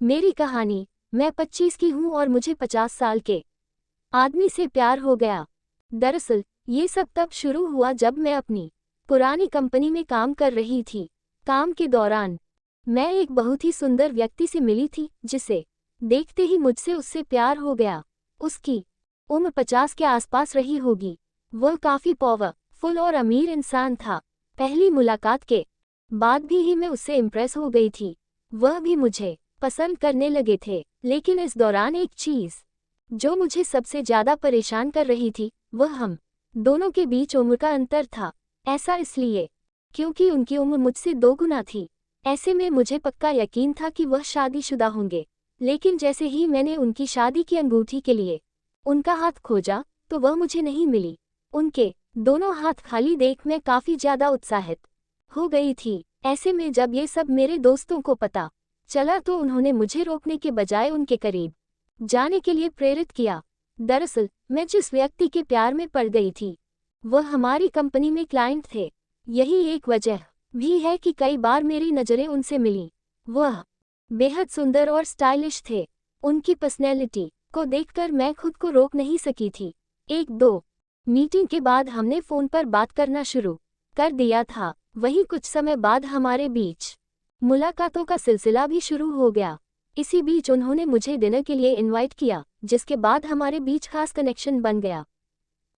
मेरी कहानी। मैं 25 की हूँ और मुझे 50 साल के आदमी से प्यार हो गया। दरअसल ये सब तब शुरू हुआ जब मैं अपनी पुरानी कंपनी में काम कर रही थी। काम के दौरान मैं एक बहुत ही सुंदर व्यक्ति से मिली थी जिसे देखते ही मुझसे उससे प्यार हो गया। उसकी उम्र 50 के आसपास रही होगी। वह काफ़ी पावरफुल और अमीर इंसान था। पहली मुलाकात के बाद भी ही मैं उससे इम्प्रेस हो गई थी। वह भी मुझे पसंद करने लगे थे। लेकिन इस दौरान एक चीज़ जो मुझे सबसे ज़्यादा परेशान कर रही थी वह हम दोनों के बीच उम्र का अंतर था। ऐसा इसलिए क्योंकि उनकी उम्र मुझसे 2 गुना थी। ऐसे में मुझे पक्का यकीन था कि वह शादीशुदा होंगे। लेकिन जैसे ही मैंने उनकी शादी की अंगूठी के लिए उनका हाथ खोजा तो वह मुझे नहीं मिली। उनके दोनों हाथ खाली देख मैं काफ़ी ज़्यादा उत्साहित हो गई थी। ऐसे में जब ये सब मेरे दोस्तों को पता चला तो उन्होंने मुझे रोकने के बजाय उनके करीब जाने के लिए प्रेरित किया। दरअसल मैं जिस व्यक्ति के प्यार में पड़ गई थी वह हमारी कंपनी में क्लाइंट थे। यही एक वजह भी है कि कई बार मेरी नज़रें उनसे मिलीं। वह बेहद सुंदर और स्टाइलिश थे। उनकी पर्सनैलिटी को देखकर मैं खुद को रोक नहीं सकी थी। 1-2 मीटिंग के बाद हमने फ़ोन पर बात करना शुरू कर दिया था। वहीं कुछ समय बाद हमारे बीच मुलाकातों का सिलसिला भी शुरू हो गया। इसी बीच उन्होंने मुझे डिनर के लिए इनवाइट किया, जिसके बाद हमारे बीच खास कनेक्शन बन गया।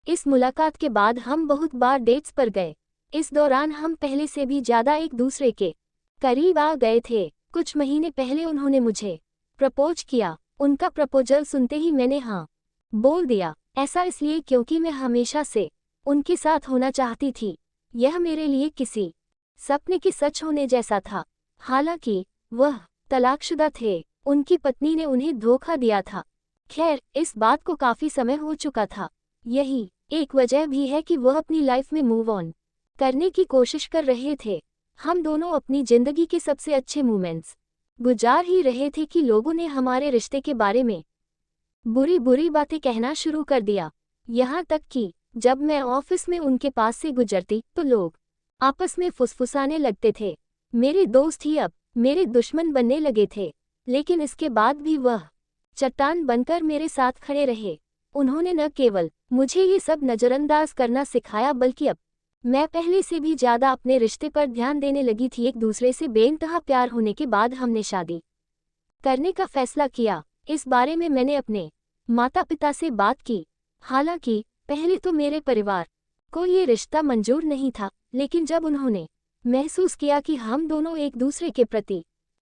इस मुलाकात के बाद हम बहुत बार डेट्स पर गए। इस दौरान हम पहले से भी ज़्यादा एक दूसरे के करीब आ गए थे। कुछ महीने पहले उन्होंने मुझे प्रपोज किया। उनका प्रपोजल सुनते ही मैंने हाँ बोल दिया। ऐसा इसलिए क्योंकि मैं हमेशा से उनके साथ होना चाहती थी। यह मेरे लिए किसी सपने के सच होने जैसा था। हालांकि वह तलाकशुदा थे। उनकी पत्नी ने उन्हें धोखा दिया था। खैर, इस बात को काफ़ी समय हो चुका था। यही एक वजह भी है कि वह अपनी लाइफ में मूव ऑन करने की कोशिश कर रहे थे। हम दोनों अपनी ज़िंदगी के सबसे अच्छे मोमेंट्स गुजार ही रहे थे कि लोगों ने हमारे रिश्ते के बारे में बुरी बुरी बातें कहना शुरू कर दिया। यहाँ तक कि जब मैं ऑफिस में उनके पास से गुजरती तो लोग आपस में फुसफुसाने लगते थे। मेरे दोस्त ही अब मेरे दुश्मन बनने लगे थे। लेकिन इसके बाद भी वह चट्टान बनकर मेरे साथ खड़े रहे। उन्होंने न केवल मुझे ये सब नज़रअंदाज करना सिखाया बल्कि अब मैं पहले से भी ज़्यादा अपने रिश्ते पर ध्यान देने लगी थी। एक दूसरे से बेइंतहा प्यार होने के बाद हमने शादी करने का फैसला किया। इस बारे में मैंने अपने माता पिता से बात की। हालांकि पहले तो मेरे परिवार को ये रिश्ता मंजूर नहीं था, लेकिन जब उन्होंने महसूस किया कि हम दोनों एक दूसरे के प्रति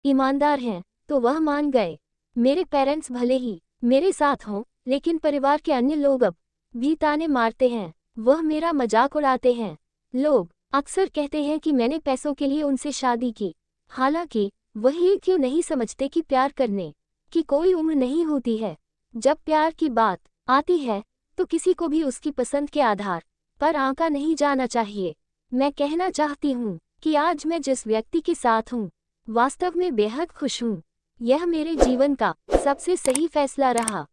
ईमानदार हैं तो वह मान गए। मेरे पेरेंट्स भले ही मेरे साथ हों, लेकिन परिवार के अन्य लोग अब भी ताने मारते हैं। वह मेरा मजाक उड़ाते हैं। लोग अक्सर कहते हैं कि मैंने पैसों के लिए उनसे शादी की। हालांकि वह ये क्यों नहीं समझते कि प्यार करने की कोई उम्र नहीं होती है। जब प्यार की बात आती है तो किसी को भी उसकी पसंद के आधार पर आंका नहीं जाना चाहिए। मैं कहना चाहती हूँ कि आज मैं जिस व्यक्ति के साथ हूँ वास्तव में बेहद खुश हूँ। यह मेरे जीवन का सबसे सही फैसला रहा।